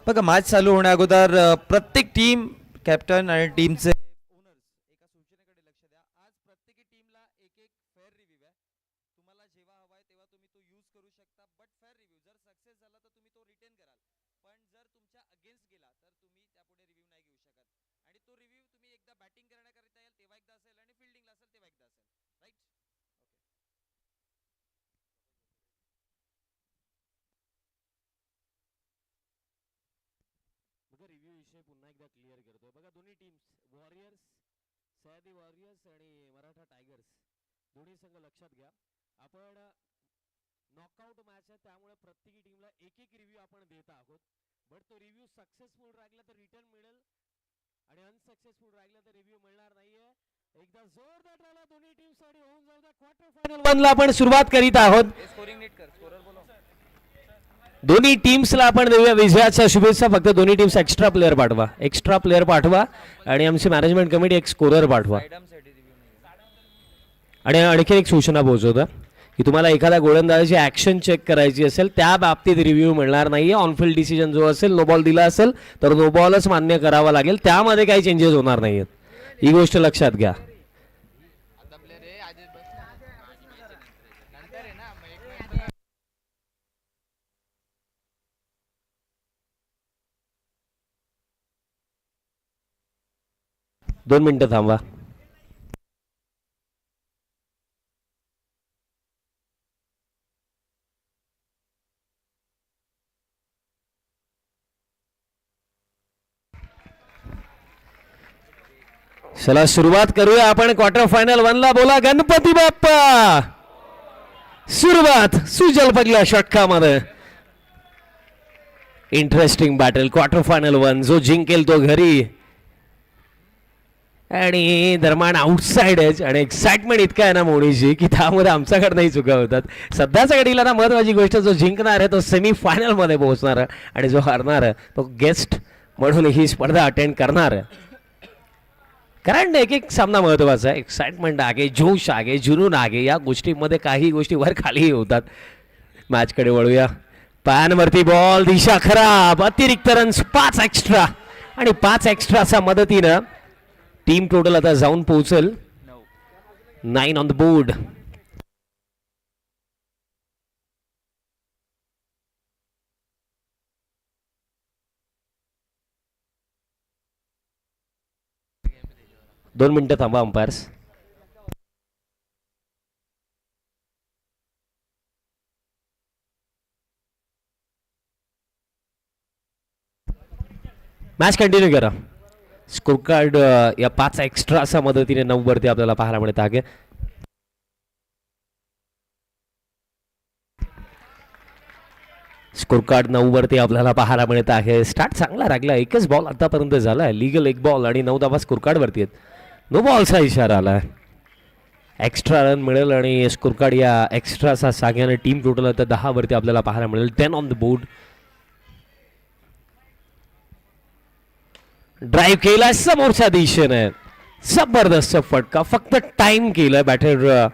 बघा मॅच चालू होण्या अगोदर प्रत्येक टीम कॅप्टन आणि टीमचे ओनर्स एका सूचनेकडे लक्ष द्या. आज प्रत्येक टीमला एक एक फेअर रिव्ह्यू आहे. तुम्हाला जेव्हा हवा आहे तेव्हा तुम्ही तो यूज करू शकता, बट फेअर रिव्ह्यू. जर सक्सेस झाला तर तुम्ही तो रिटेन कराल, पण जर तुमच्या अगेन्स्ट गेला तर तुम्ही त्यापुढे रिव्ह्यू नाही घेऊ शकत. आणि तो रिव्ह्यू तुम्ही एकदा बॅटिंग करण्याकरिता याल तेव्हा एकदा असेल आणि फिल्डिंगला असेल तेव्हा एकदा असेल, राईट? बघा रिव्ह्यू विषय पुन्हा एकदा क्लिअर करतोय. बघा दोन्ही टीम्स वॉरियर्स, सह्याद्री वॉरियर्स आणि मराठा टायगर्स दोन्ही संघ लक्षात घ्या. आपण नॉकआउट मॅच आहे त्यामुळे प्रत्येकी टीमला एक एक रिव्ह्यू आपण देत आहोत. बट तो रिव्ह्यू सक्सेसफुल राहिला तर रिटर्न मिळेल आणि अनसक्सेसफुल राहिला तर रिव्ह्यू मिळणार नाहीये. एकदा जोरदार राहिला दोन्ही टीमसाठी होऊन जाऊ द्या. क्वार्टर फायनल 1 ला आपण सुरुवात करीत आहोत. स्कोरिंग नीट कर, स्कोरर बोलो. दोन्ही टीम्सला आपण देऊया विजयाच्या शुभेच्छा. फक्त दोन्ही टीम्स एक्स्ट्रा प्लेअर पाठवा आणि आमची मॅनेजमेंट कमिटी एक स्कोरर पाठवा. आणि आणखी एक सूचना पोहोचवतो की तुम्हाला एखाद्या गोलंदाजाची ॲक्शन चेक करायची असेल त्या बाबतीत रिव्ह्यू मिळणार नाहीये. ऑनफिल्ड डिसिजन जो असेल, नो बॉल दिला असेल तर नो बॉलच मान्य करावा लागेल. त्यामध्ये काही चेंजेस होणार नाहीयेत, ही गोष्ट लक्षात घ्या. दोन मिनिटं थांबा. चला सुरुवात करूया आपण क्वार्टर फायनल 1 ला. बोला गणपती बाप्पा. सुरुवात सुजल पहिल्या षटकामध्ये. Interesting battle quarter final 1. जो जिंकेल तो घरी. आणि दरम्यान आउटसाइड एज आणि एक्साइटमेंट इतका आहे ना मोडीची की त्यामध्ये आमच्याकडनंही चुका होतात. सध्याच्या घडीला ना महत्वाची गोष्ट, जो जिंकणार आहे तो सेमीफायनल मध्ये पोहोचणार आहे आणि जो हारणार आहे तो गेस्ट म्हणून ही स्पर्धा अटेंड करणार आहे. कारण एक एक सामना महत्वाचा आहे. एक्साइटमेंट आगे, जोश आगे, जुनून आगे, या गोष्टीमध्ये काही गोष्टी वर खाली होतात. मॅचकडे वळूया. पॅनवरती बॉल, दिशा खराब, अतिरिक्त रन्स 5 एक्स्ट्रा आणि 5 एक्स्ट्राच्या मदतीनं टीम टोटल आता जाऊन पोहोचेल 9 ऑन द बोर्ड. दोन मिनिटं थांबा अंपायर्स. मॅच कंटिन्यू करा. स्कोर कार्ड या 5 एक्स्ट्राच्या मदतीने 9 वरती आपल्याला पाहायला मिळत आहे. स्कोर कार्ड 9 वरती आपल्याला पाहायला मिळत आहे. स्टार्ट चांगला लागला. एकच बॉल आतापर्यंत झाला आहे. लिगल एक बॉल आणि 9 धावा स्कोर कार्ड वरती आहेत. नो बॉलचा इशारा आला. एक्स्ट्रा रन मिळेल आणि स्कोर कार्ड या एक्स्ट्राचा साग्याने टीम टोटल आता 10 वरती आपल्याला पाहायला मिळेल. 10 ऑन द बोर्ड. ड्राईव्ह केला समोरच्या दिशेने. जबरदस्त फटका. फक्त टाइम केलं बॅटर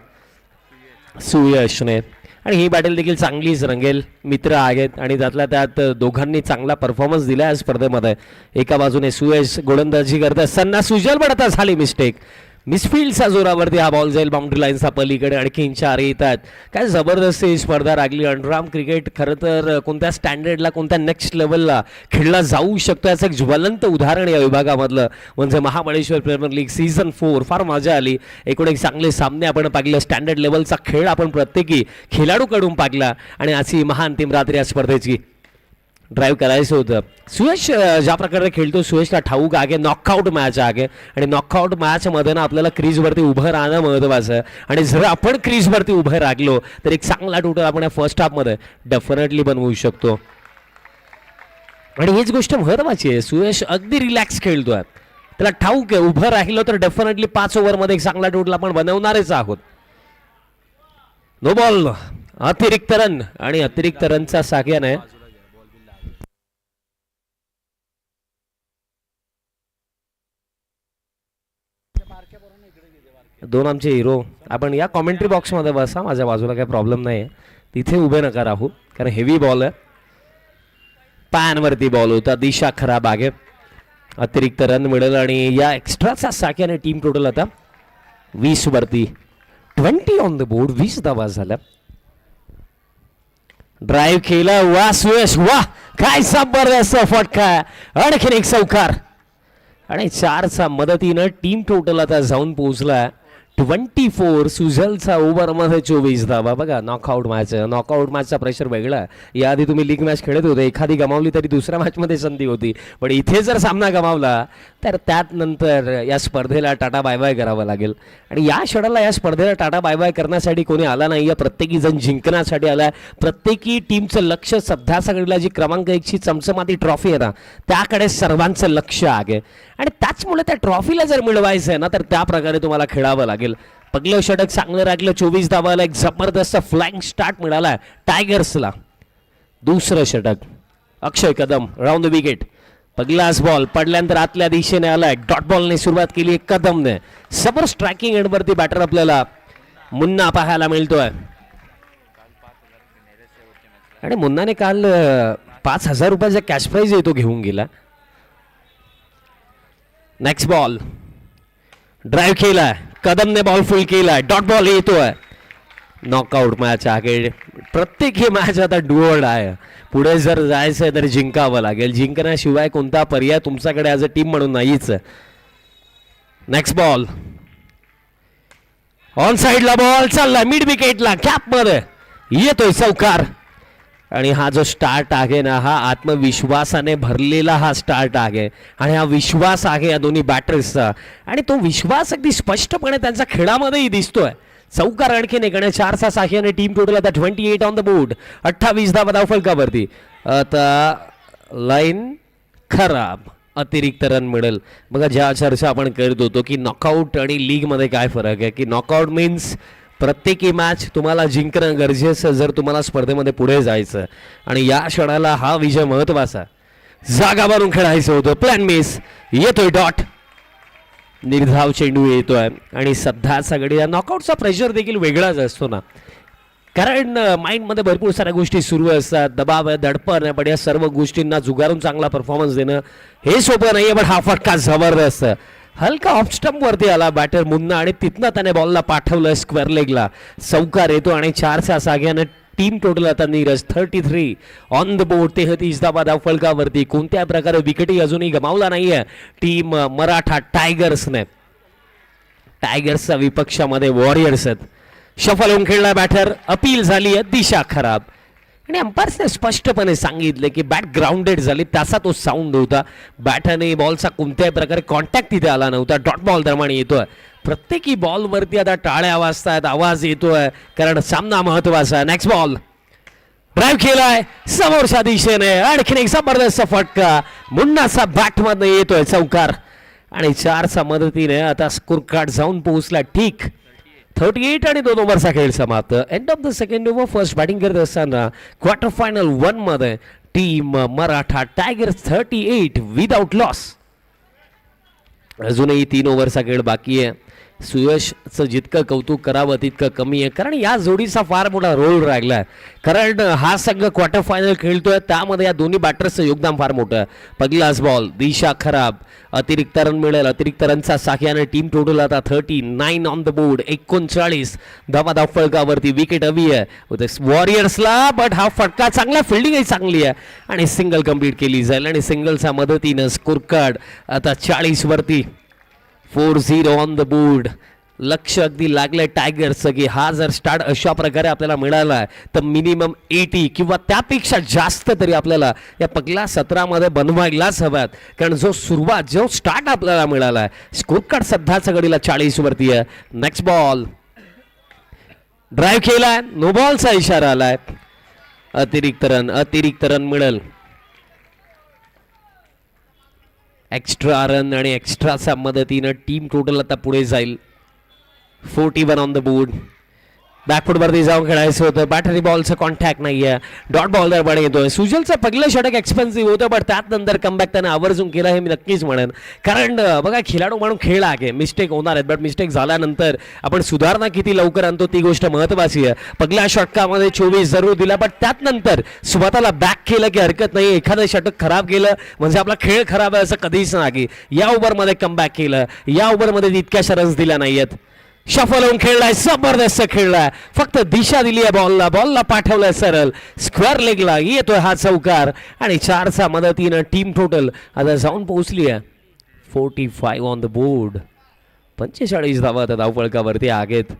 सुयशने. आणि ही बॅटल देखील चांगलीच रंगेल. मित्र आहेत आणि त्यातल्या त्यात दोघांनी चांगला परफॉर्मन्स दिला या स्पर्धेमध्ये. एका बाजूने सुयश गोलंदाजी करत असताना सुजल पण आता झाली मिस्टेक. मिसफिल्डच्या जोरावरती हा बॉल जाईल बाउंड्री लाईनचा पलीकडे. आणखी 4 येतात. काय जबरदस्त ही स्पर्धा लागली. अंडरआर्म क्रिकेट खरं तर कोणत्या स्टँडर्डला, कोणत्या नेक्स्ट लेवलला खेळला जाऊ शकतो याचं एक ज्वलंत उदाहरण या विभागामधलं म्हणजे महाबळेश्वर प्रीमियर लीग सीझन 4. फार मजा आली. एकूण एक चांगले सामने आपण पाहिले. स्टँडर्ड लेवलचा खेळ आपण प्रत्येकी खेळाडूकडून पाहिला आणि अशी महान अंतिम रात्र या स्पर्धेची. ड्राईव्ह करायचं होतं. सुयश ज्या प्रकारे खेळतो, सुयशला ठाऊक आहे नॉकआउट मॅच आहे आणि नॉकआउट मॅचमध्ये ना आपल्याला क्रीजवरती उभं राहणं महत्त्वाचं आहे. आणि जर आपण क्रीजवरती उभं राहिलो तर एक चांगला टोटल आपण या फर्स्ट हाफमध्ये डेफिनेटली बनवू शकतो. आणि हीच गोष्ट महत्त्वाची आहे. सुयश अगदी रिलॅक्स खेळतोय. त्याला ठाऊक आहे उभं राहिलो तर डेफिनेटली 5 ओव्हरमध्ये एक चांगला टोटल आपण बनवणारच आहोत. नो बॉल, अतिरिक्त रन आणि अतिरिक्त रनचा साग्याने दोन आमचे हिरो. आपण या कॉमेंट्री बॉक्समध्ये बसा, माझ्या बाजूला काही प्रॉब्लेम नाही आहे. तिथे उभे नका राहू कारण हेवी बॉल आहे. पॅनवरती बॉल होता, दिशा खराब आहे. अतिरिक्त रन मिळेल आणि या एक्स्ट्राचा साख्याने टीम टोटल आता 20 वरती. 20 ऑन द बोर्ड, 20 धावा झाल्या. ड्राईव्ह केला, वा सुयश वा, काय जबरदस्त फटका, आणखीन एक चौकार आणि 4चा मदतीनं टीम टोटल आता जाऊन पोहोचला 24. सुझलचा ओव्हरमध्ये 24 धावा. बघा नॉकआउट मॅचचा प्रेशर वेगळा आहे. याआधी तुम्ही लीग मॅच खेळत होते, एखादी गमावली तरी दुसऱ्या मॅचमध्ये संधी होती, पण इथे जर सामना गमावला तर त्यात नंतर या स्पर्धेला टाटा बाय बाय करावा लागेल. आणि या क्षणाला या स्पर्धेला टाटा बाय बाय करण्यासाठी कोणी आला नाही आहे, प्रत्येकी जण जिंकण्यासाठी आलाय. प्रत्येकी टीमचं लक्ष सध्या सगळीला जी क्रमांक 1ची चमचमाती ट्रॉफी आहे ना, त्याकडे सर्वांचं लक्ष आहे. आणि त्याचमुळे त्या ट्रॉफीला जर मिळवायचं आहे ना, तर त्या प्रकारे तुम्हाला खेळावं लागेल. पहिलं षटक चांगलं राखलं, 24 धावाला एक जबरदस्त फ्लाइंग स्टार्ट मिळाला टायगर्सला. दुसरं षटक अक्षय कदम राऊंड द विकेट. पहिलाच बॉल पडल्यानंतर आतल्या दिशेने आलाय, डॉट बॉलने सुरुवात केली कदमने. समोर स्ट्रायकिंग एंडवरती बॅटर आपल्याला मुन्ना पाहायला मिळतोय. आणि मुन्नाने काल 5,000 रुपयाचा कॅश प्राइज येतो घेऊन गेला. नेक्स्ट बॉल ड्राईव्ह केलाय, कदमने बॉल फुल केलाय, डॉट बॉल येतोय. नॉकआउट मॅच आहे. प्रत्येक ही मॅच आता डुअर्ड आहे. पुढे जर जायचंय तर जिंकावं लागेल. जिंकण्याशिवाय कोणता पर्याय तुमच्याकडे ॲज अ टीम म्हणून नाहीच. नेक्स्ट बॉल ऑन साइडला बॉल चाललाय, मिड विकेटला कॅप मध्ये येतोय चौकार. आणि हा जो स्टार्ट आहे ना, हा आत्मविश्वासाने भरलेला हा स्टार्ट आहे. आणि हा विश्वास आहे या दोन्ही बॅटर्सचा, आणि तो विश्वास अगदी स्पष्टपणे त्यांच्या खेळामध्येही दिसतोय. चौकार आणखीन एक आणि 4चा साह्याने टीम टोटल आता 28 ऑन द बोर्ड. 28 धावा धावफलकावरती. आता लाईन खराब, अतिरिक्त रन मिळेल. बघा ज्या चर्चा आपण करत होतो की नॉकआउट आणि लीगमध्ये काय फरक आहे, की नॉकआउट मीन्स प्रत्येकी मॅच तुम्हाला जिंकणं गरजेचं जर तुम्हाला स्पर्धेमध्ये पुढे जायचं. आणि या क्षणाला हा विजय महत्वाचा. जागा बनवून खेळायचं होतं, प्लॅन मिस. येतोय डॉट, निर्धाव चेंडू येतोय. आणि सध्याचा घडी नॉकआउटचा प्रेशर देखील वेगळाच असतो ना, कारण माइंडमध्ये भरपूर साऱ्या गोष्टी सुरू असतात, दबाव आहे, दडपण आहे. पण या सर्व गोष्टींना जुगारून चांगला परफॉर्मन्स देणं हे सोपं नाहीये. पण हा फटका जबरदस्त, हलका ऑफ स्टंप वरती आला बॅटर मुन्ना आणि तिथनं त्याने बॉलला पाठवलं स्क्वेअर लेगला. चौकार येतो आणि 4च्या साह्याने टीम टोटल आता नीरज 33 ऑन द बोर्ड. 33 धावा धावफलकावरती. कोणत्या प्रकारे विकेटही अजूनही गमावला नाहीये टीम मराठा टायगर्सने. टायगर्सच्या विपक्षामध्ये वॉरियर्स आहेत. शफल होऊन खेळला बॅटर, अपील झाली आहे, दिशा खराब. आणि अंपायर्सने स्पष्टपणे सांगितले की बॅट ग्राउंडेड झाली, त्याचा तो साऊंड होता. बॅटने बॉलचा कोणत्याही प्रकारे कॉन्टॅक्ट तिथे आला नव्हता. डॉट बॉल दरम्यान येतोय. प्रत्येकी बॉलवरती आता टाळ्या वाजतायत, आवाज येतोय, कारण सामना महत्वाचा आहे. नेक्स्ट बॉल ड्राईव्ह केलाय समोरच्या दिशेने, आणखीन एक जबरदस्त फटका मुन्नाचा बॅटमध्ये येतोय चौकार. आणि 4च्या मदतीने आता स्कोर कार्ड जाऊन पोहोचला ठीक 38 आणि 2 ओव्हरचा खेळ समाप्त. End of the second over. First batting करत असताना क्वार्टर फायनल 1 मध्ये team Maratha tigers 38 without loss. अजूनही 3 ओव्हरचा खेळ बाकी आहे. सुयशचं जितकं कौतुक करावं तितकं कमी आहे, कारण या जोडीचा फार मोठा रोल राहिला आहे. कारण हा संघ क्वार्टर फायनल खेळतोय, त्यामध्ये या दोन्ही बॅटर्सचं योगदान फार मोठं आहे. पहिलाच बॉल दिशा खराब, अतिरिक्त रन मिळेल. अतिरिक्त रनचा साह्याने टीम टोटल आता 39 ऑन द बोर्ड. 39 धावा धावफलकावरती. विकेट हवी आहे वॉरियर्सला, बट हा फटका चांगला, फिल्डिंगही चांगली आहे आणि सिंगल कंप्लीट केली जाईल. आणि सिंगलच्या मदतीनं स्कोर कार्ड आता 40 वरती. 4-0 ऑन द बोर्ड. लक्ष अगदी लागलंय टायगर्सचं की हा जर स्टार्ट अशा प्रकारे आपल्याला मिळाला तर मिनिमम 80 किंवा त्यापेक्षा जास्त तरी आपल्याला या पहिल्या सत्रामध्ये बनवायलाच हव्यात. कारण जो स्टार्ट आपल्याला मिळाला आहे, स्कोर कार्ड सध्याच्या घडीला 40 वरती आहे. नेक्स्ट बॉल ड्राईव्ह केलाय, नो बॉलचा इशारा आलाय. अतिरिक्त रन मिळेल. एक्स्ट्रा रन आणि एक्स्ट्राच्या मदतीनं टीम टोटल आता पुढे जाईल. 41 ऑन द बोर्ड. बॅकफुटवरती जाऊन खेळायचं होतं. बॅटरी बॉलचं कॉन्टॅक्ट नाहीये. डॉट बॉल दरम्यान येतोय. सुजलचं पहिलं षटक एक्सपेन्सिव्ह होतं, पण त्यात नंतर कमबॅक त्याने आवर्जून केलं हे मी नक्कीच म्हणेन. कारण बघा खेळाडू म्हणून खेळ आहे, मिस्टेक होणार आहेत, बट मिस्टेक झाल्यानंतर आपण सुधारणा किती लवकर आणतो ती गोष्ट महत्वाची आहे. पहिल्या षटकामध्ये 24 जरूर दिला, पण त्यात नंतर स्वतःला बॅक केलं की हरकत नाही. एखादं षटक खराब केलं म्हणजे आपला खेळ खराब आहे असं कधीच नाही. या ओव्हरमध्ये कमबॅक केलं, या ओव्हरमध्ये तितक्याशा रन्स दिल्या नाहीयेत. शफल होऊन खेळलाय, जबरदस्त खेळलाय, फक्त दिशा दिली आहे बॉलला, बॉलला पाठवलंय सरळ स्क्वेअर लेगला. येतोय हा चौकार आणि 4च्या मदतीनं टीम टोटल आता जाऊन पोहोचली आहे 45 ऑन द बोर्ड. 45 धावा आता धावफलकावरती आहेत.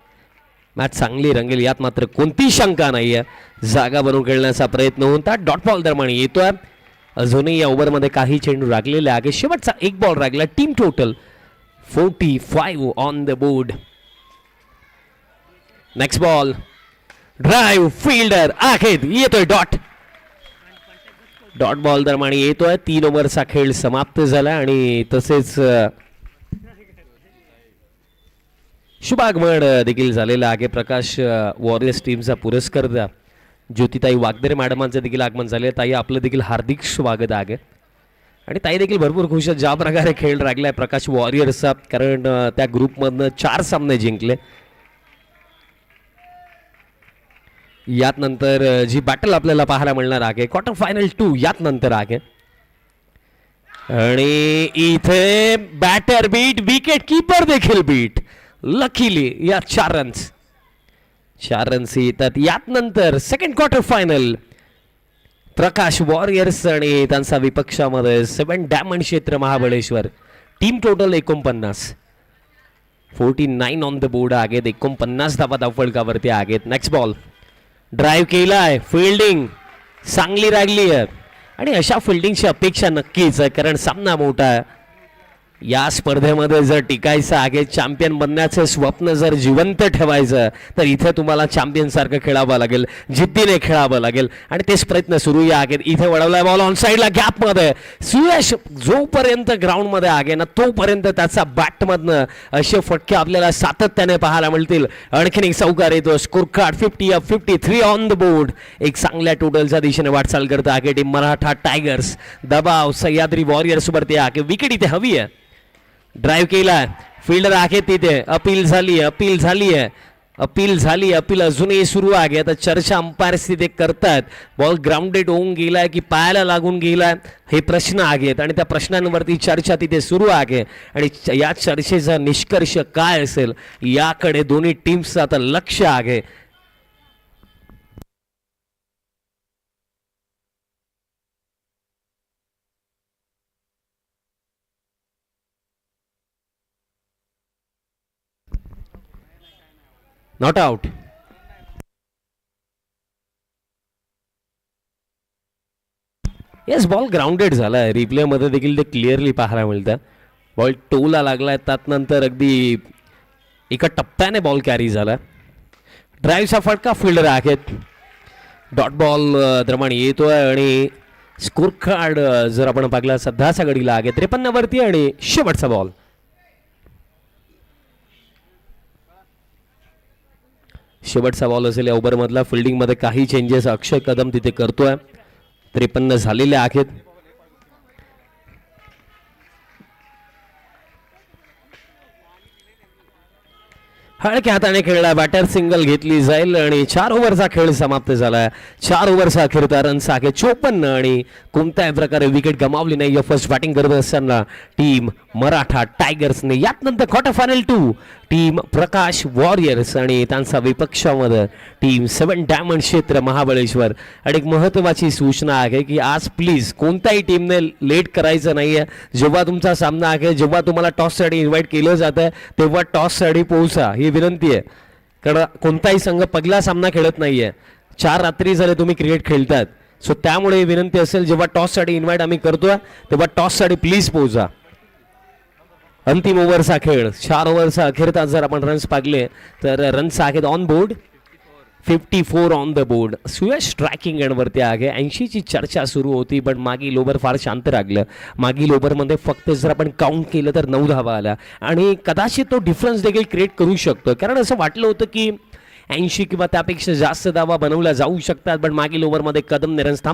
मॅच चांगली रंगेल यात मात्र कोणती शंका नाहीये. जागा बनवून खेळण्याचा प्रयत्न होता. डॉट बॉल दरम्यान येतोय. अजूनही या ओव्हरमध्ये काही चेंडू राखलेले आहे. शेवटचा एक बॉल राखला. Team total 45 on the board. Next ball, drive, fielder आहेत, येतोय डॉट. डॉट बॉल दरम्यान येतोय. 3 ओव्हरचा खेळ समाप्त झाला आणि तसेच शुभागमन देखील झालेला आहे. प्रकाश वॉरियर्स टीमचा पुरस्कार द्या. ज्योतिताई वागदरे मॅडमांचं देखील आगमन झाले. ताई आपलं देखील हार्दिक स्वागत आहे. आणि ताई देखील भरपूर खुश आहेत ज्या प्रकारे खेळ राखलाय प्रकाश वॉरियर्सचा, कारण त्या ग्रुपमधनं 4 सामने जिंकले. यात नंतर जी बॅटल आपल्याला पाहायला मिळणार आहे क्वार्टर फायनल 2 यात नंतर आहे. आणि इथे बॅटर बीट, विकेट कीपर देखील बीट. लकीली या 4 रन्स येतात. यात नंतर सेकंड क्वार्टर फायनल प्रकाश वॉरियर्स आणि त्यांचा विपक्षामध्ये 7 डायमंड क्षेत्र Mahabaleshwar. Team total 49, 49 on the board आहेत. 49 धावा धावफलकावरती आहेत. नेक्स्ट बॉल, ड्राईव्ह केलाय, फिल्डिंग चांगली राहिली आहे आणि अशा फिल्डिंगची अपेक्षा नक्कीच आहे, कारण सामना मोठा आहे. या स्पर्धेमध्ये जर टिकायचं आहे, चॅम्पियन बनण्याचं स्वप्न जर जिवंत ठेवायचं तर इथे तुम्हाला चॅम्पियन सारखं खेळावं लागेल, जिद्दीने खेळावं लागेल आणि तेच प्रयत्न सुरू आहेत. इथे वळवलाय बॉल ऑन साईडला गॅपमध्ये. सुयश जोपर्यंत ग्राउंडमध्ये आहे ना तोपर्यंत त्याचा बॅटमधनं असे फटके आपल्याला सातत्याने पाहायला मिळतील. आणखीन एक चौकार येतो. Score card 53 on the board. एक चांगल्या टोटलच्या दिशेने वाटचाल करत आहे टीम मराठा टायगर्स. दबाव सह्याद्री वॉरियर्स वरती आहे. विकेट इथे हवी आहे. ड्राईव्ह केला, फिल्डर आहे तिथे. अपील झाली. अपील अजूनही सुरू आहे. आता चर्चा अंपायर्स तिथे करतात. बॉल ग्राउंडेड होऊन गेलाय की पायाला लागून गेलाय हे प्रश्न आहेत आणि त्या प्रश्नांवरती चर्चा तिथे सुरू आहे. आणि या चर्चेचा निष्कर्ष काय असेल याकडे दोन्ही टीम्सचं आता लक्ष आहे. Not out. Yes, ball grounded झालाय. रिप्ले मध्ये देखील ते क्लिअरली पाहायला मिळतं. बॉल टोला लागलाय, त्यात नंतर अगदी एका टप्प्याने बॉल कॅरी झाला. ड्राईव्हचा फटका, फिल्डर आहेत. डॉट बॉल दरम्यान येतोय आणि स्कोर कार्ड जर आपण पाहिला सध्याच्या घडीला आहे 53 वरती आणि शेवटचा बॉल. शेवटचा बॉल असेल या ओव्हरमधला. फिल्डिंगमध्ये काही चेंजेस अक्षय कदम तिथे करतोय. 53 झालेले आहेत. हलक्या हाताने खेळला, बॅटर सिंगल घेतली जाईल आणि 4 ओव्हरचा खेळ समाप्त झालाय. 4 ओव्हरचा अखेरचा रन्स आहे 54 आणि कोणत्याही प्रकारे विकेट गमावली नाही. फर्स्ट बॅटिंग करत असताना टीम मराठा टायगर्सने. यात नंतर क्वार्टर फायनल 2 टीम प्रकाश वॉरियर्स आणि त्यांचा विपक्षामध्ये टीम 7 डायमंड क्षेत्र महाबळेश्वर. आणि एक महत्त्वाची सूचना आहे की आज प्लीज कोणत्याही टीमने लेट करायचं नाहीये. जेव्हा तुमचा सामना आहे, जेव्हा तुम्हाला टॉससाठी इन्व्हाइट केलं जातं तेव्हा टॉससाठी पोहोचा ही विनंती आहे. कारण कोणताही संघ पहिला सामना खेळत नाहीये. 4 रात्री झाले तुम्ही क्रिकेट खेळतात. सो त्यामुळे विनंती असेल जेव्हा टॉससाठी इन्व्हाइट आम्ही करतोय तेव्हा टॉससाठी प्लीज पोहोचा. अंतिम ओव्हरचा खेळ 4 ओव्हरचा अखेरता जर आपण रन्स पाहिले तर रन्स आहेत on board 54 on the board. Suyash striking एंडवरती आहे. 80 ची चर्चा सुरू होती पण मागील ओव्हर फार शांत राखलं. मागील ओव्हरमध्ये फक्त जर आपण काउंट केलं तर 9 धावा आल्या आणि कदाचित तो डिफरन्स देखील क्रिएट करू शकतो. कारण असं वाटलं होतं की 80 किंवा त्यापेक्षा जास्त धावा बनवल्या जाऊ शकतात. पण मागील ओव्हरमध्ये कदमने रन्स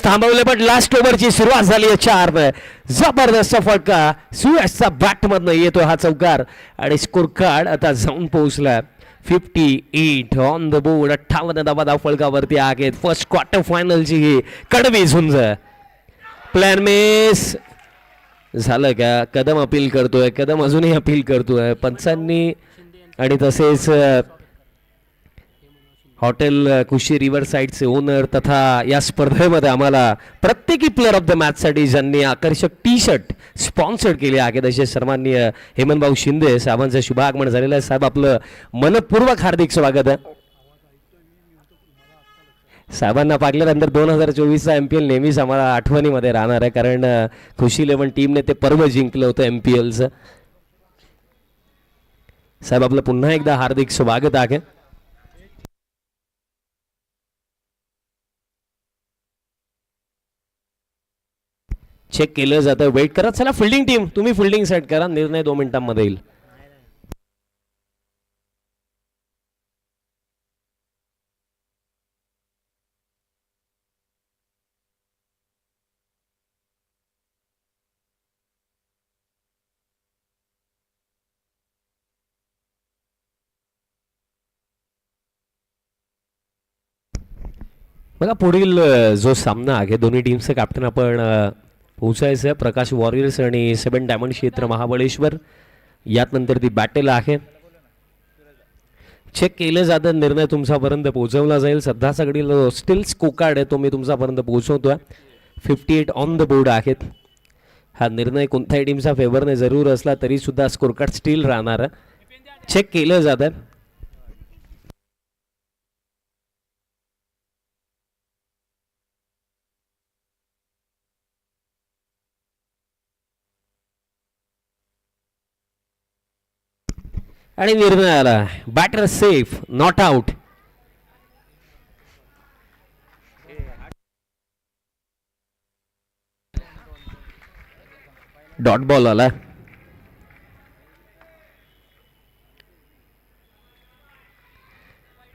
थांबवले पण लास्ट ओव्हरची सुरुवात झाली आहे 4 जबरदस्त फटका सुयशचा बॅटमधनं येतोय हा चौकार आणि स्कोर कार्ड आता जाऊन पोहोचला 58 ऑन द बोर्ड. 58 धावा फलकावरती आहेत. फर्स्ट क्वार्टर फायनलची ही कडवी झुंज. प्लॅन मिस झालं का? कदम अपील करतोय, कदम अजूनही अपील करतोय पंचांनी. आणि तसेच हॉटेल कुशी रिव्हर साईडचे ओनर तथा या स्पर्धेमध्ये आम्हाला प्रत्येकी प्लेअर ऑफ द मॅचसाठी ज्यांनी आकर्षक टी शर्ट स्पॉन्सर केले आहेत असे सन्माननीय हेमंतभाऊ शिंदे साहेबांचं शुभागमन झालेलं आहे. साहेब आपलं मनपूर्वक हार्दिक स्वागत आहे. साहेबांना पाहिल्यानंतर 2024चा MPL नेहमीच आम्हाला आठवणीमध्ये राहणार आहे, कारण खुशी 11 टीमने ते पर्व जिंकलं होतं MPLचं. साहेब आपलं पुन्हा एकदा हार्दिक स्वागत आहे. चेक केलं जातं. वेट करत चला. फिल्डिंग टीम तुम्ही फिल्डिंग सेट करा. निर्णय 2 मिनिटांमध्ये येईल. बघा पुढील जो सामना आहे दोन्ही टीमचं कॅप्टन आपण पोहोचायचं आहे. प्रकाश वॉरियर्स आणि 7 डायमंड क्षेत्र महाबळेश्वर यात नंतर ती बॅटल आहे. चेक केलं जातं. निर्णय तुमच्यापर्यंत पोहोचवला जाईल. सध्या सगळी स्टील स्कोकार्ड आहे तो मी तुमच्यापर्यंत पोहोचवतोय. 58 ऑन द बोर्ड आहेत. हा निर्णय कोणत्याही टीमचा फेवरने जरूर असला तरी सुद्धा स्कोरकार्ड स्टील राहणार आहे. चेक केलं जातं. आणि निर्णय आला batter safe not out. Dot ball आला.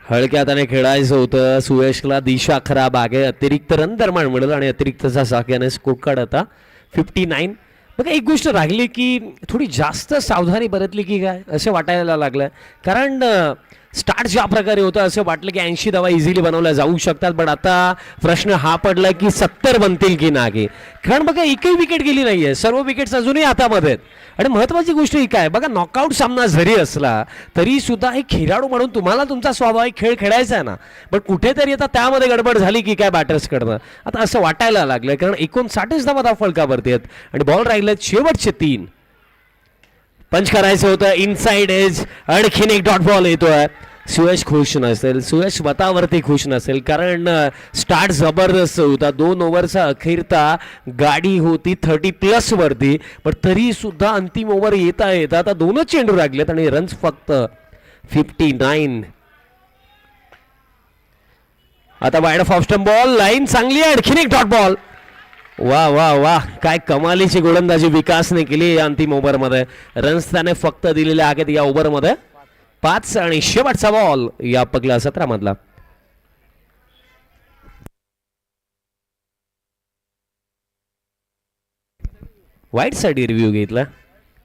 हलक्या हाताने खेळायचं होतं. सुयशला दिशा खराब आहे. अतिरिक्त रन दरम्यान मिळेल आणि अतिरिक्तचा साख्याने स्कोर कार्ड आता 59. बघा एक गोष्ट राहिली की थोडी जास्त सावधानी बरतली की काय असं वाटायला लागलं, कारण स्टार्ट ज्या प्रकारे होतं असं वाटलं की 80 धावा इझिली बनवल्या जाऊ शकतात. पण आता प्रश्न हा पडला की 70 बनतील की नाही, कारण बघा एकही विकेट गेली नाहीये. सर्व विकेट्स अजूनही हातामध्ये आहेत. आणि महत्वाची गोष्ट ही काय बघा, नॉकआउट सामना जरी असला तरी सुद्धा एक खेळाडू म्हणून तुम्हाला तुमचा स्वाभाविक खेळ खेळायचा आहे ना. पण कुठेतरी आता त्यामध्ये गडबड झाली की काय बॅटर्सकडनं आता असं वाटायला लागलं, कारण 59 धावा फलकावरती आहेत आणि बॉल राहिलेत शेवटचे 3. पंच करायचं होतं इनसाइड एज. आणखीन एक डॉट बॉल येतोय. सुयश खुश नसेल, सुयश स्वतःवरती खुश नसेल, कारण स्टार्ट जबरदस्त होता. 2 ओव्हरचा अखेरता गाडी होती 30+ वरती, पण तरी सुद्धा अंतिम ओव्हर येता येता आता 2च चेंडू लागलेत आणि रन्स फक्त 59. आता wide off stump ball line चांगली आहे. आणखीन एक डॉट बॉल. वा वा वा, काय कमालीची गोलंदाजी विकासने केली या अंतिम ओव्हरमध्ये. रन्स त्याने फक्त दिलेले आहेत या ओव्हरमध्ये 5. आणि शेवटचा बॉल या पहिल्या 17 मधला. वाईट साईड रिव्ह्यू घेतला.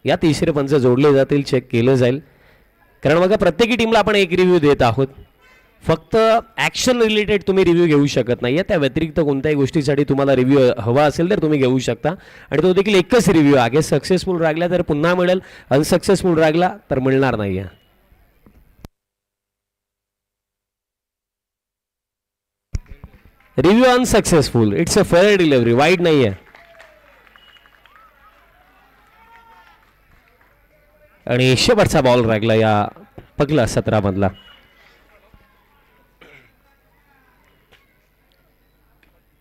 या तिसरे पंच जोडले जातील, चेक केलं जाईल, कारण बघा प्रत्येकी टीमला आपण एक रिव्ह्यू देत आहोत. फक्त ॲक्शन रिलेटेड तुम्ही रिव्ह्यू घेऊ शकत नाही. त्या व्यतिरिक्त कोणत्याही गोष्टीसाठी तुम्हाला रिव्ह्यू हवा असेल तर तुम्ही घेऊ शकता. आणि तो देखील एकच रिव्ह्यू आहे. सक्सेसफुल राहिला तर पुन्हा मिळेल, अनसक्सेसफुल राहिला तर मिळणार नाही. Review unsuccessful. It's a fair delivery, वाईट नाही आहे. आणि शेवटचा बॉल राहिला या पहिल्या 17 मधला.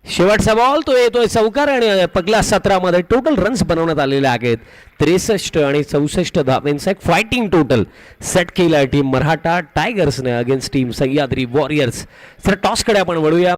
शेवटचा बॉल तो येतोय चौकार आणि पहिल्या 17 मध्ये टोटल रन्स बनवण्यात आलेले आहेत 63 आणि 64 धावांचा एक फायटिंग टोटल सेट केला टीम मराठा टायगर्सने अगेन्स्ट टीम सह्याद्री वॉरियर्स. तर टॉसकडे आपण वळूया.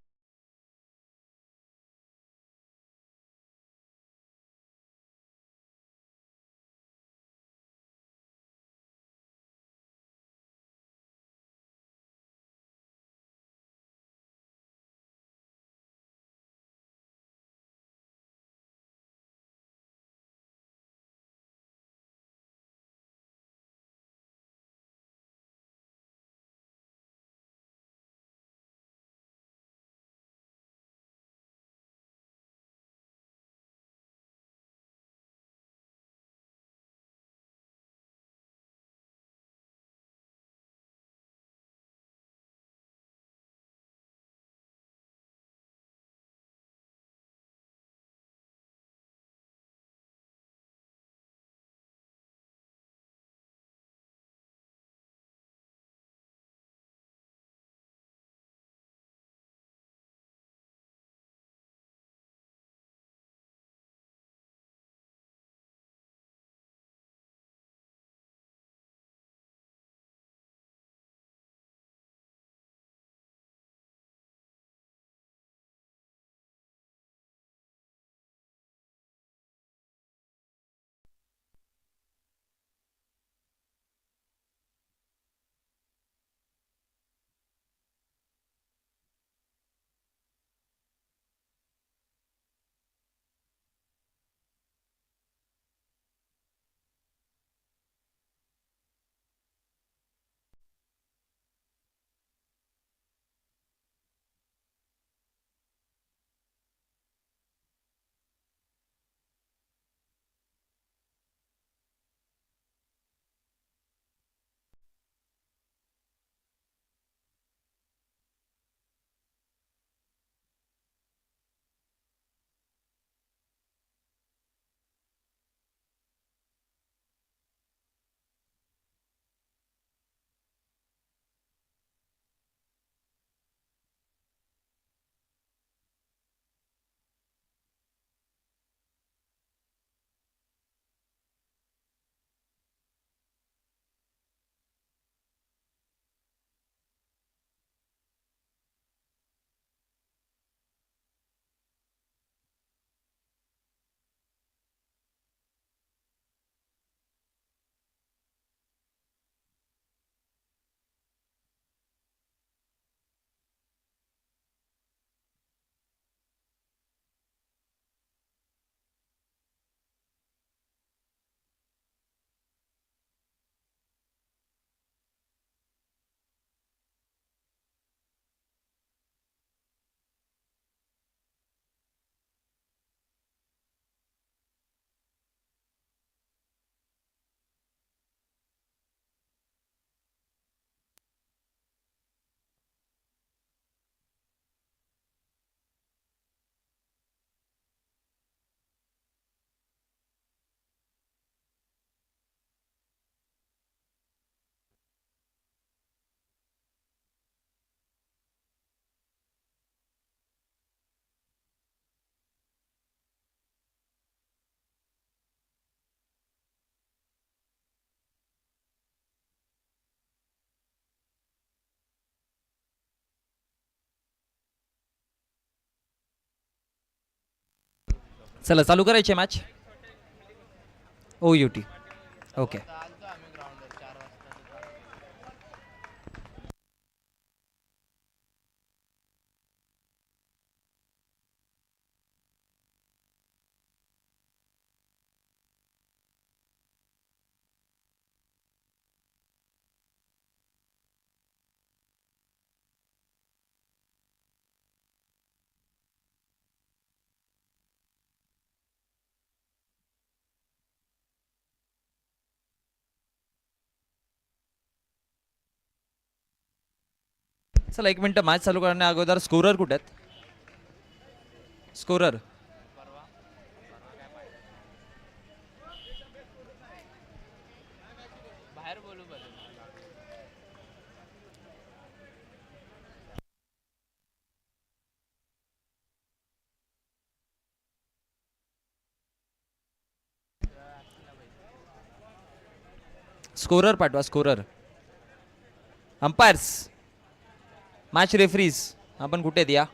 चला चालू करायची match. O U T. Okay. चला 1 मिनिट मॅच चालू करण्या अगोदर स्कोरर कुठे आहेत? स्कोरर स्कोरर पाठवा. स्कोरर. अंपायर्स, मॅच रेफरीज, आपण कुठे आहेत या?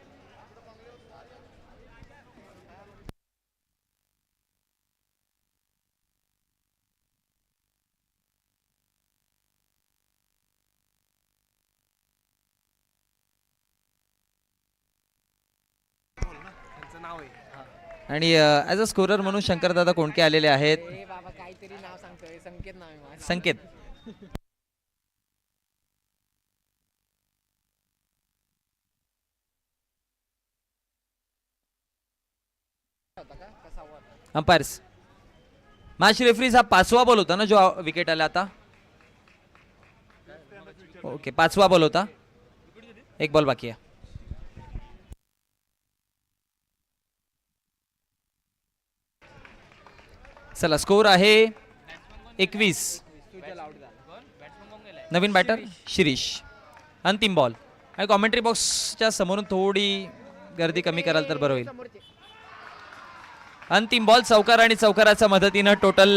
आणि ॲज अ स्कोरर म्हणून शंकरदादा कोणके आलेले आहेत? बाबा काहीतरी नाव सांगतोय. संकेत नाव आहे माझं. संकेत. अंपायर्स, मॅच रेफरीज हा 5वा बॉल होता ना जो विकेट आला आता? ओके, 5वा बॉल होता. 1 बॉल बाकी आहे. चला स्कोर आहे 21. नवीन बॅटर शिरीष. अंतिम बॉल. आणि कॉमेंट्री बॉक्सच्या समोरून थोडी गर्दी कमी कराल तर बरं होईल. अंतिम बॉल चौकार आणि चौकाराच्या मदतीनं टोटल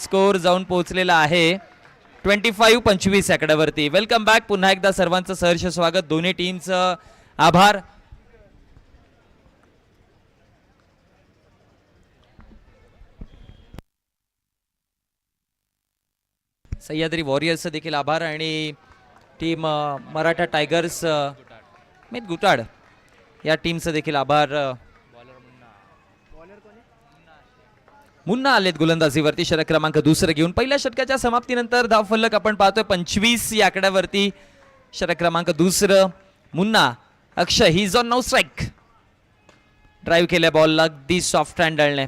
स्कोर जाऊन पोहोचलेला आहे 25-25 आकड्यावरती. Welcome back. पुन्हा एकदा सर्वांचं सहर्ष स्वागत. दोन्ही टीमचं आभार. सह्याद्री वॉरियर्सचं देखील आभार आणि टीम मराठा टायगर्स मित गुटाड या टीमचं देखील आभार. मुन्ना आलेत गोलंदाजीवरती षटक क्रमांक 2 घेऊन. पहिल्या षटकाच्या समाप्तीनंतर धावफलक आपण पाहतोय 25 या आकड्यावरती. षटक क्रमांक 2 Munna. Akshay he is on no strike. Drive केल्या बॉलला अगदी सॉफ्ट हँडलने.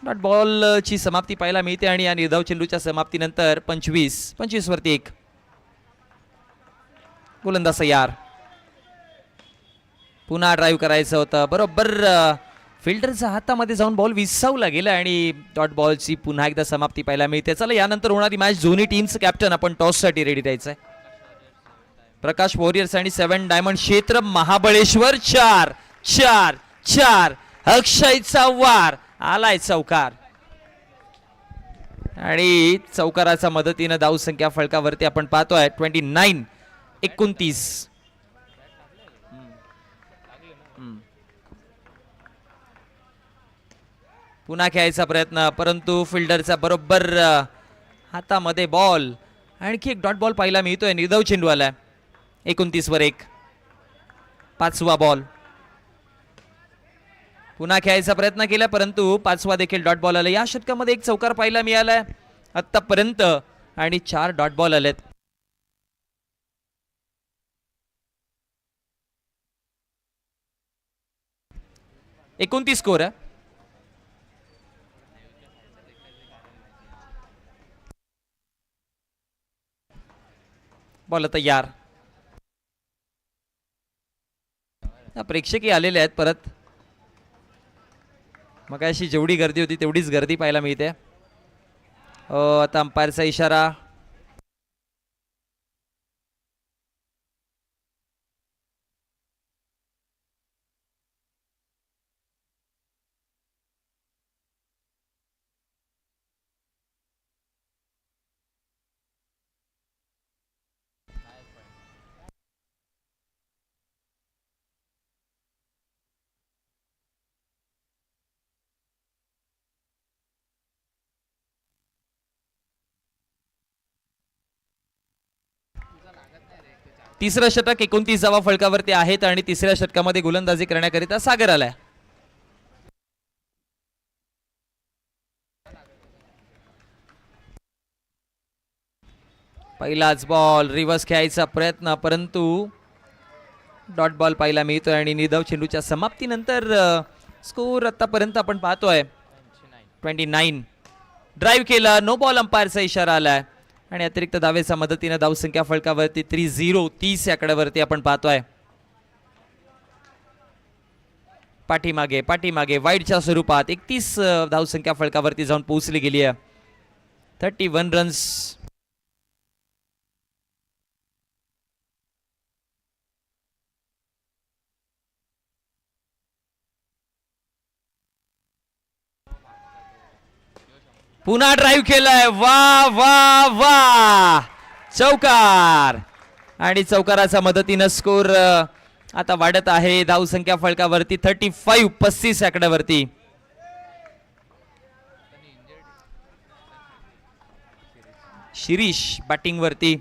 डॉट बॉलची समाप्ती पाहायला मिळते आणि या निर्धाव चेंडूच्या समाप्तीनंतर 25 वरती 1. गोलंदाज तयार. पुन्हा ड्राईव्ह करायचं होतं. बरोबर फिल्डरच्या हातामध्ये जाऊन बॉल विसावला गेला आणि डॉट बॉलची पुन्हा एकदा समाप्ती पाहायला मिळते. चला यानंतर होणारी मॅच दोन्ही टीमचं कॅप्टन आपण टॉससाठी रेडी राहायचंय. प्रकाश वॉरियर्स आणि 7 डायमंड क्षेत्र महाबळेश्वर. 4 अक्षयचा वार आलाय चौकार आणि चौकाराच्या मदतीनं धाव संख्या फळकावरती आपण पाहतोय 29-29. पुन्हा खेळायचा प्रयत्न परंतु फिल्डरचा बरोबर हातामध्ये बॉल. आणखी एक डॉट बॉल पाहायला मिळतोय. निर्धाव चेंडू आलाय 29 वर 1. 5वा बॉल. पुन्हा खेळायचा प्रयत्न केला परंतु 5वा देखील डॉट बॉल आला. या षटकामध्ये 1 चौकार पाहायला मिळालाय आतापर्यंत आणि 4 डॉट बॉल आलेत. एकोणतीस स्कोर आहे. बॉल तयार. प्रेक्षकही आलेले आहेत परत. मग अशी जेवढी गर्दी होती तेवढीच गर्दी पाहायला मिळते. आता अंपायरचा इशारा. तिसरं षटक 29 धावा फलकावरती आहेत आणि तिसऱ्या षटकामध्ये गोलंदाजी करण्याकरिता सागर आलाय. पहिलाच बॉल रिव्हर्स खेळायचा प्रयत्न परंतु डॉट बॉल पाहायला मिळतोय आणि निर्धाव चेंडूच्या समाप्तीनंतर स्कोर आतापर्यंत आपण पाहतोय 29. ड्राईव्ह केला, नो बॉल अंपायरचा इशारा आलाय आणि अतिरिक्त धावेच्या मदतीने धावसंख्या फलकावरती 30 या आकड्यावरती आपण पाहतोय. पाठीमागे पाठीमागे वाईडच्या स्वरूपात 31 धावसंख्या फलकावरती जाऊन पोहोचली गेली आहे. 31 रन्स. पुन्हा ड्राईव्ह केलाय, वा वा वा, चौकार आणि चौकाराच्या मदतीनं स्कोर आता वाढत आहे धावसंख्या फलकावरती 35 आकड्यावरती. शिरीष बॅटिंग वरती,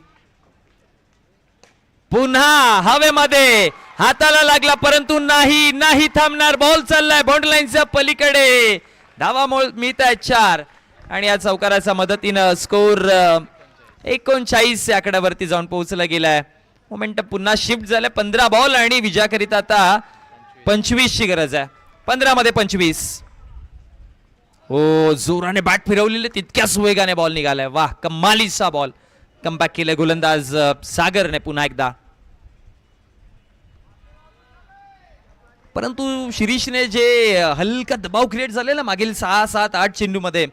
पुन्हा हवेमध्ये हाताला लागला परंतु नाही नाही थांबणार. बॉल चाललाय बाउंड्री लाईनच्या पलीकडे, धावा मिळत आहेत 4 आणि या चौकाराच्या मदतीनं स्कोर 39 या आकड्यावरती जाऊन पोहोचला गेलाय. मोमेंटम पुन्हा शिफ्ट झालाय. 15 बॉल आणि विजयाकरिता आता 25 ची गरज आहे. 15 मध्ये 25. हो, जोराने बॅट फिरवलेले तितक्याच वेगाने बॉल निघालाय. वाह, कमालीचा बॉल कमबॅक केलाय गोलंदाज सागरने पुन्हा एकदा. परंतु शिरीषने जे हलका दबाव क्रिएट झालेला मागील 6, 7, 8 चेंडू मध्ये,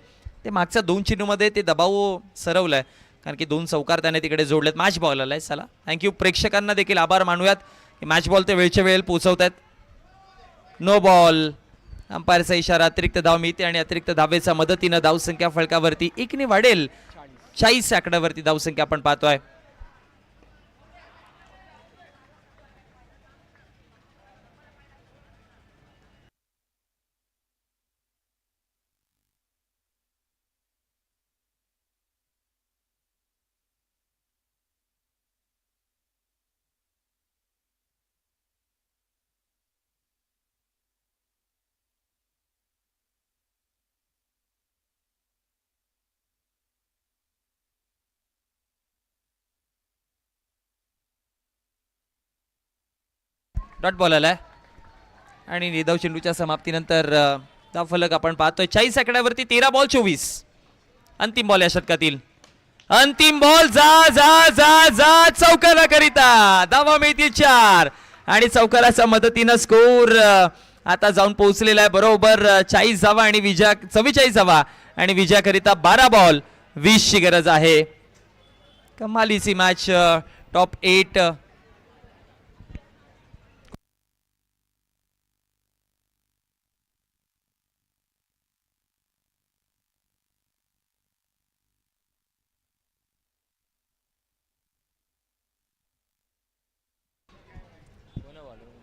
ते मागच्या 2 चेंडू मध्ये ते दबाव सरवलाय कारण की 2 चौकार त्याने तिकडे जोडलेत. मॅच बॉल आलाय. चला, थँक्यू. प्रेक्षकांना देखील आभार मानूयात, मॅच बॉल ते वेळच्या वेळेला पोहोचवतात. नो बॉल अंपायरचा इशारा, अतिरिक्त धाव मिळते आणि अतिरिक्त धावेच्या मदतीनं धावसंख्या फलकावरती 1 ने वाढेल. 40 आकड्यावरती धावसंख्या आपण पाहतोय. डॉट बॉल आलाय आणि निर्धाव चेंडूच्या समाप्तीनंतर धाव फलक आपण पाहतोय 40 आकड्यावरती. 13 बॉल 24. अंतिम बॉल या षटकातील. अंतिम बॉल, जा जा जा जा चौकाराकरिता. धावा मिळतील 4 आणि चौकाराच्या मदतीनं स्कोर आता जाऊन पोहोचलेला आहे बरोबर 40 धावा आणि 44 धावा आणि विजयाकरिता 12 बॉल 20 ची गरज आहे. कमालीची मॅच. टॉप 8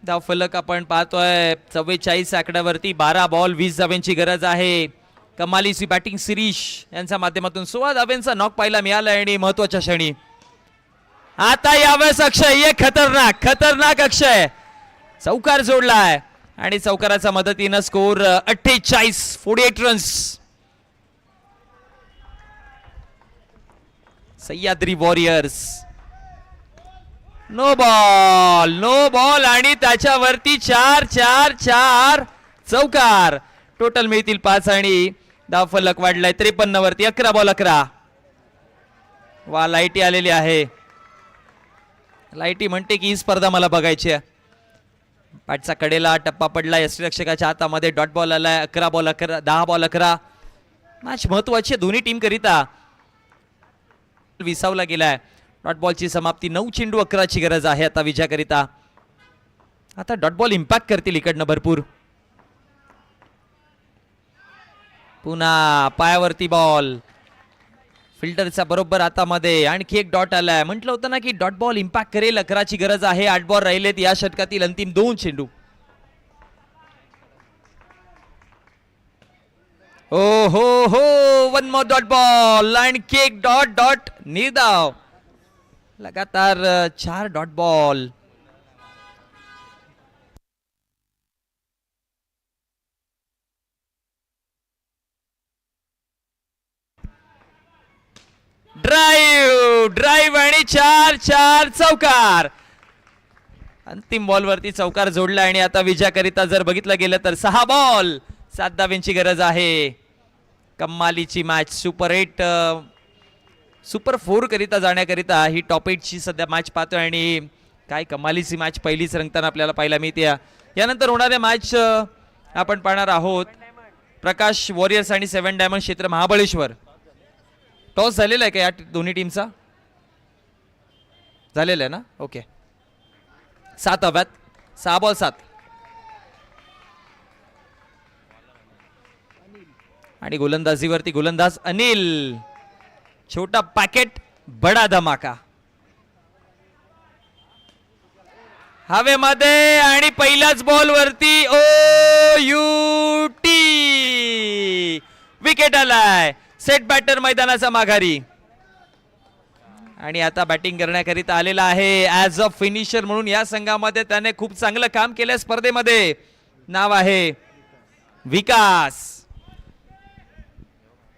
धाव फलक आपण पाहतोय 44 आकड्यावरती. 12 बॉल 20 धाव्यांची गरज आहे. कमालीची बॅटिंग शिरीष यांच्या माध्यमातून 16 धाव्यांचा नॉक पाहायला मिळाला आणि महत्वाच्या क्षणी आता यावेळेस अक्षय, ये खतरनाक खतरनाक अक्षय चौकार जोडलाय आणि चौकाराच्या मदतीनं score 48 runs. Sahyadri warriors. No ball आणि त्याच्यावरती 4 चौकार. टोटल मिळतील 5 आणि धाव फलक वाढलाय 53 वरती. 11 बॉल 11. वा, लाईटी आलेली आहे. लाईटी म्हणते की ही स्पर्धा मला बघायची आहे. बॅटचा कडेला टप्पा पडला यष्टिरक्षकाच्या हातामध्ये. डॉट बॉल आलाय. 11 बॉल 11, 10 बॉल 11. मॅच महत्वाची आहे दोन्ही टीम करिता. विसावला गेलाय. डॉट बॉलची समाप्ती. 9 चेंडू 11 ची गरज आहे आता विजयाकरिता. आता डॉट बॉल इम्पॅक्ट करतील इकडनं भरपूर. पुन्हा पायावरती बॉल. फिल्डरचा बरोबर हातामध्ये आणखी एक डॉट आलाय. म्हटलं होतं ना की डॉट बॉल इम्पॅक्ट करेल. 11 ची गरज आहे. 8 बॉल राहिलेत या षटकातील अंतिम 2 चेंडू. हो हो हो, 1 मोर डॉट बॉल. आणखी एक डॉट निर्धाव. लगातार 4 डॉट बॉल. ड्राईव्ह आणि 4 चौकार. अंतिम बॉल वरती चौकार जोडला आणि आता विजयाकरिता जर बघितलं गेलं तर 6 बॉल 7 धावांची गरज आहे. कमालीची मॅच सुपर 8 सुपर 4 करिता जाण्याकरिता ही टॉप 8 ची सध्या मॅच पाहतोय आणि काय कमालीची मॅच पहिलीच रंगताना आपल्याला पाहायला मिळते. यानंतर होणाऱ्या मॅच आपण पाहणार आहोत. प्रकाश वॉरियर्स आणि 7 डायमंड क्षेत्र महाबळेश्वर. टॉस झालेला आहे का या दोन्ही टीमचा? झालेला आहे ना. Okay 7 धाव्यात 6 ball 7. आणि गोलंदाजीवरती गोलंदाज अनिल. छोटा पॅकेट बडा धमाका. हवेमध्ये आणि पहिल्याच बॉल वरती OUT विकेट आलाय. सेट बॅटर मैदानाचा माघारी आणि आता बॅटिंग करण्याकरिता आलेला आहे ॲज अ फिनिशर म्हणून. या संघामध्ये त्याने खूप चांगलं काम केलं स्पर्धेमध्ये. नाव आहे विकास.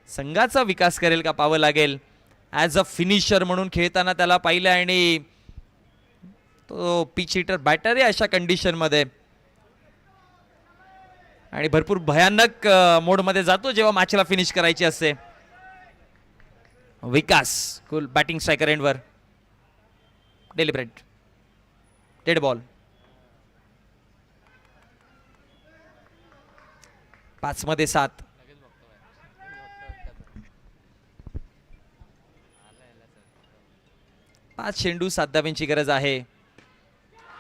संघाचा विकास करेल का पाहावं लागेल. ॲज अ फिनिशर म्हणून खेळताना त्याला पाहिलं आणि तो पिच हिटर बॅटर आहे अशा कंडिशन मध्ये आणि भरपूर भयानक मोडमध्ये जातो जेव्हा मॅचला फिनिश करायची असते. विकास कुल बॅटिंग स्ट्रायकर एंडवर. Deliberate dead ball. 5 मध्ये 7. पाच चेंडू 7 धावांची गरज आहे.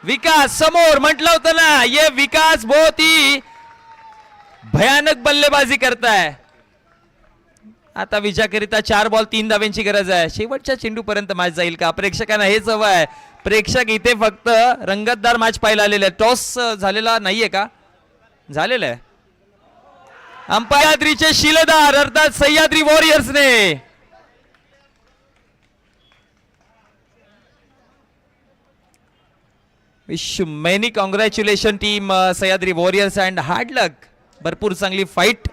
विकास समोर म्हटलं होतं ना ये विकास बहुत ही भयानक बल्लेबाजी करताय. आता विजयाकरिता 4 बॉल 3 धावांची गरज आहे. शेवटच्या चेंडू पर्यंत मॅच जाईल का? प्रेक्षकांना हेच हवं आहे. प्रेक्षक इथे फक्त रंगतदार मॅच पाहायला आलेले. टॉस झालेला नाहीये का? झालेला आहे. अंपायरीचे शिलेदार अर्थात सह्याद्री वॉरियर्सने wish many congratulation team Sahyadri warriors and hard luck. भरपूर चांगली फाईट